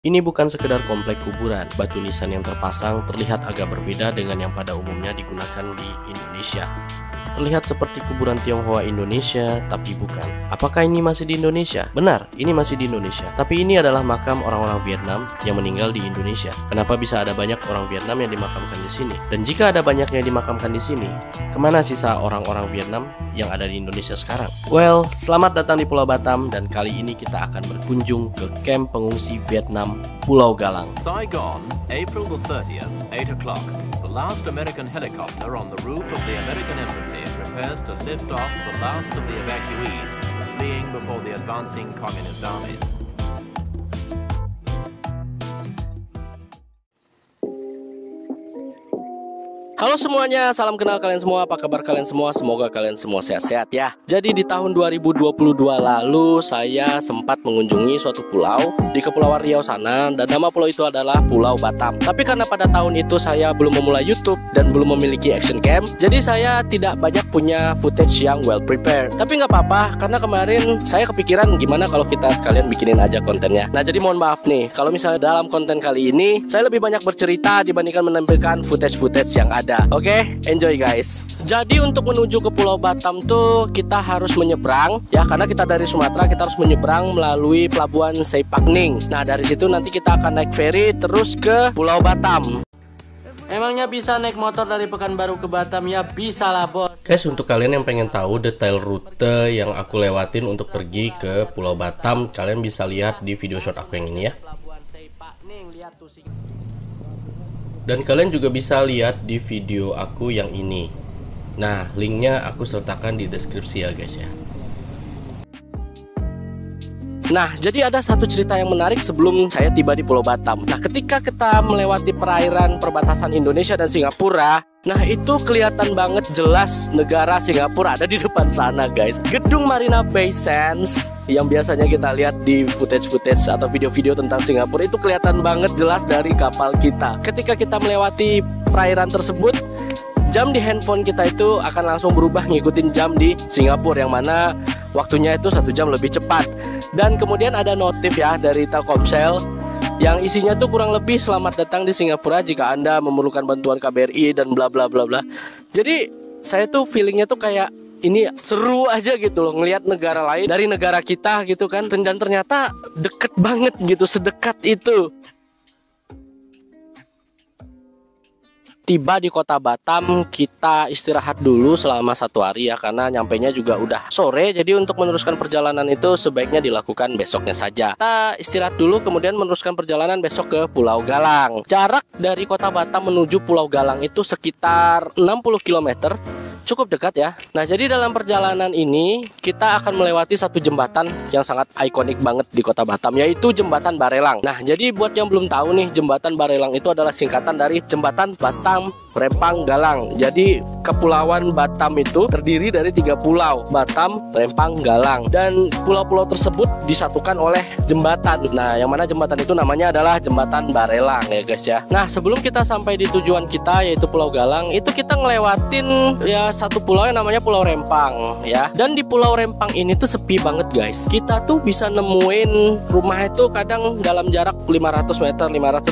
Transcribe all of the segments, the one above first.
Ini bukan sekedar komplek kuburan, batu nisan yang terpasang terlihat agak berbeda dengan yang pada umumnya digunakan di Indonesia. Terlihat seperti kuburan Tionghoa Indonesia, tapi bukan. Apakah ini masih di Indonesia? Benar, ini masih di Indonesia. Tapi ini adalah makam orang-orang Vietnam yang meninggal di Indonesia. Kenapa bisa ada banyak orang Vietnam yang dimakamkan di sini? Dan jika ada banyak yang dimakamkan di sini, kemana sisa orang-orang Vietnam yang ada di Indonesia sekarang? Well, selamat datang di Pulau Batam, dan kali ini kita akan berkunjung ke kamp pengungsi Vietnam Pulau Galang. Saigon, April the 30th, 8 o'clock. The last American helicopter on the roof of the American embassy prepares to lift off the last of the evacuees fleeing before the advancing communist armies. Halo semuanya, salam kenal kalian semua, apa kabar kalian semua? Semoga kalian semua sehat-sehat ya. Jadi di tahun 2022 lalu saya sempat mengunjungi suatu pulau di Kepulauan Riau sana, dan nama pulau itu adalah Pulau Batam. Tapi karena pada tahun itu saya belum memulai YouTube dan belum memiliki action cam, jadi saya tidak banyak punya footage yang well prepared. Tapi nggak apa-apa, karena kemarin saya kepikiran gimana kalau kita sekalian bikinin aja kontennya. Nah jadi mohon maaf nih, kalau misalnya dalam konten kali ini saya lebih banyak bercerita dibandingkan menampilkan footage-footage yang ada. Oke, enjoy guys. Jadi untuk menuju ke Pulau Batam tuh kita harus menyeberang ya, karena kita dari Sumatera, kita harus menyeberang melalui pelabuhan Seipakning. Nah dari situ nanti kita akan naik ferry terus ke Pulau Batam. Emangnya bisa naik motor dari Pekanbaru ke Batam? Ya bisa lah bos. Guys, untuk kalian yang pengen tahu detail rute yang aku lewatin untuk pergi ke Pulau Batam, kalian bisa lihat di video short aku yang ini ya. Dan kalian juga bisa lihat di video aku yang ini. Nah, linknya aku sertakan di deskripsi ya guys ya. Nah, jadi ada satu cerita yang menarik sebelum saya tiba di Pulau Batam. Nah, ketika kita melewati perairan perbatasan Indonesia dan Singapura, nah itu kelihatan banget jelas negara Singapura ada di depan sana guys. Gedung Marina Bay Sands yang biasanya kita lihat di footage-footage atau video-video tentang Singapura itu kelihatan banget jelas dari kapal kita. Ketika kita melewati perairan tersebut, jam di handphone kita itu akan langsung berubah ngikutin jam di Singapura, yang mana waktunya itu 1 jam lebih cepat. Dan kemudian ada notif ya dari Telkomsel yang isinya tuh kurang lebih selamat datang di Singapura jika Anda memerlukan bantuan KBRI dan bla bla bla bla. Jadi saya tuh feelingnya tuh kayak ini seru aja gitu loh, ngelihat negara lain dari negara kita gitu kan. Dan ternyata deket banget gitu, sedekat itu. Tiba di kota Batam, kita istirahat dulu selama 1 hari ya, karena nyampainya juga udah sore. Jadi untuk meneruskan perjalanan itu sebaiknya dilakukan besoknya saja. Kita istirahat dulu, kemudian meneruskan perjalanan besok ke Pulau Galang. Jarak dari kota Batam menuju Pulau Galang itu sekitar 60 km. Cukup dekat ya. Nah jadi dalam perjalanan ini kita akan melewati satu jembatan yang sangat ikonik banget di kota Batam, yaitu Jembatan Barelang. Nah jadi buat yang belum tahu nih, Jembatan Barelang itu adalah singkatan dari Jembatan Batam Rempang Galang. Jadi Kepulauan Batam itu terdiri dari 3 pulau, Batam, Rempang, Galang. Dan pulau-pulau tersebut disatukan oleh jembatan. Nah yang mana jembatan itu namanya adalah Jembatan Barelang ya guys ya. Nah sebelum kita sampai di tujuan kita yaitu Pulau Galang, itu kita ngelewatin ya satu pulau yang namanya Pulau Rempang ya. Dan di Pulau Rempang ini tuh sepi banget guys. Kita tuh bisa nemuin rumah itu kadang dalam jarak 500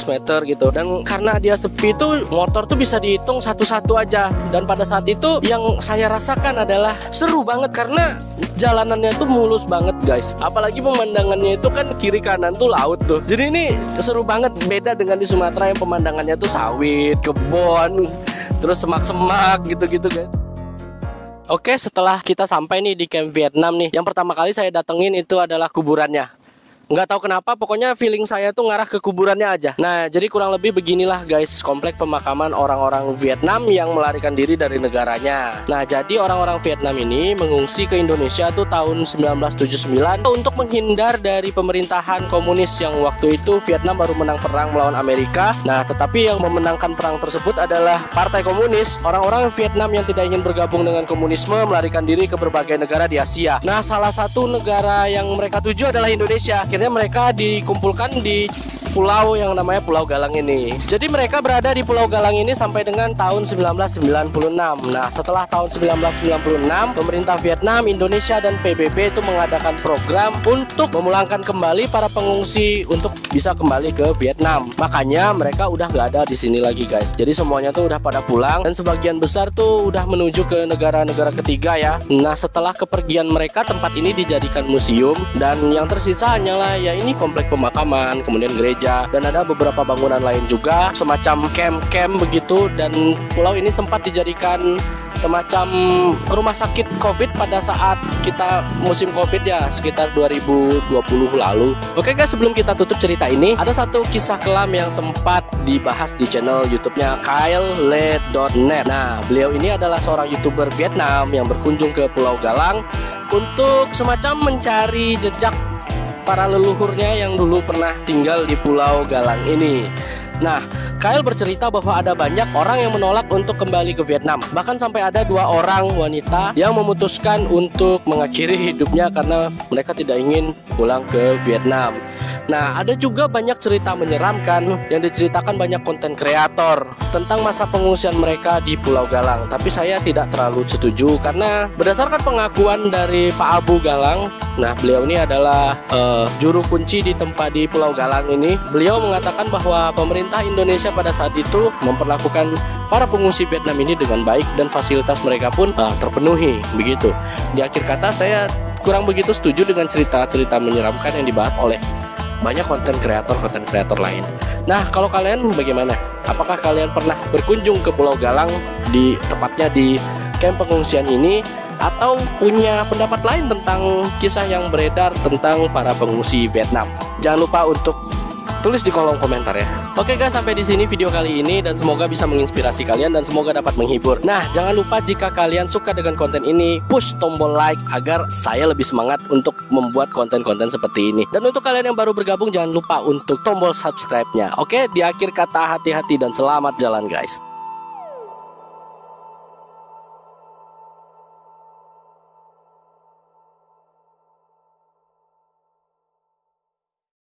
meter gitu. Dan karena dia sepi tuh motor tuh bisa dihitung satu-satu aja. Dan pada saat itu yang saya rasakan adalah seru banget karena jalanannya tuh mulus banget guys. Apalagi pemandangannya itu kan kiri kanan tuh laut tuh. Jadi ini seru banget, beda dengan di Sumatera yang pemandangannya tuh sawit, kebun, terus semak-semak gitu-gitu guys. Oke, setelah kita sampai nih di camp Vietnam nih, yang pertama kali saya datengin itu adalah kuburannya. Nggak tahu kenapa, pokoknya feeling saya tuh ngarah ke kuburannya aja. Nah, jadi kurang lebih beginilah guys, komplek pemakaman orang-orang Vietnam yang melarikan diri dari negaranya. Nah, jadi orang-orang Vietnam ini mengungsi ke Indonesia tuh tahun 1979 untuk menghindar dari pemerintahan komunis yang waktu itu Vietnam baru menang perang melawan Amerika. Nah, tetapi yang memenangkan perang tersebut adalah Partai Komunis. Orang-orang Vietnam yang tidak ingin bergabung dengan komunisme melarikan diri ke berbagai negara di Asia. Nah, salah satu negara yang mereka tuju adalah Indonesia. Akhirnya mereka dikumpulkan di pulau yang namanya Pulau Galang ini. Jadi mereka berada di Pulau Galang ini sampai dengan tahun 1996. Nah, setelah tahun 1996, pemerintah Vietnam, Indonesia, dan PBB itu mengadakan program untuk memulangkan kembali para pengungsi untuk bisa kembali ke Vietnam. Makanya mereka udah gak ada di sini lagi, guys. Jadi semuanya tuh udah pada pulang dan sebagian besar tuh udah menuju ke negara-negara ketiga ya. Nah, setelah kepergian mereka, tempat ini dijadikan museum dan yang tersisa hanyalah ya ini komplek pemakaman, kemudian gereja, dan ada beberapa bangunan lain juga semacam camp-camp begitu. Dan pulau ini sempat dijadikan semacam rumah sakit COVID pada saat kita musim COVID ya, sekitar 2020 lalu. Oke guys, sebelum kita tutup cerita ini, ada satu kisah kelam yang sempat dibahas di channel YouTube-nya KyleLe.net. Nah, beliau ini adalah seorang YouTuber Vietnam yang berkunjung ke Pulau Galang untuk semacam mencari jejak para leluhurnya yang dulu pernah tinggal di Pulau Galang ini. Nah, Kyle bercerita bahwa ada banyak orang yang menolak untuk kembali ke Vietnam. Bahkan sampai ada 2 orang wanita yang memutuskan untuk mengakhiri hidupnya karena mereka tidak ingin pulang ke Vietnam. Nah, ada juga banyak cerita menyeramkan yang diceritakan banyak konten kreator tentang masa pengungsian mereka di Pulau Galang. Tapi saya tidak terlalu setuju karena berdasarkan pengakuan dari Pak Abu Galang, nah beliau ini adalah juru kunci di tempat di Pulau Galang ini. Beliau mengatakan bahwa pemerintah Indonesia pada saat itu memperlakukan para pengungsi Vietnam ini dengan baik dan fasilitas mereka pun terpenuhi begitu. Di akhir kata, saya kurang begitu setuju dengan cerita-cerita menyeramkan yang dibahas oleh banyak konten kreator lain. Nah, kalau kalian bagaimana? Apakah kalian pernah berkunjung ke Pulau Galang, di tepatnya di kamp pengungsian ini, atau punya pendapat lain tentang kisah yang beredar tentang para pengungsi Vietnam? Jangan lupa untuk tulis di kolom komentar ya. Oke guys, sampai di sini video kali ini dan semoga bisa menginspirasi kalian dan semoga dapat menghibur. Nah, jangan lupa jika kalian suka dengan konten ini, push tombol like agar saya lebih semangat untuk membuat konten-konten seperti ini. Dan untuk kalian yang baru bergabung, jangan lupa untuk tombol subscribe-nya. Oke, di akhir kata hati-hati dan selamat jalan guys.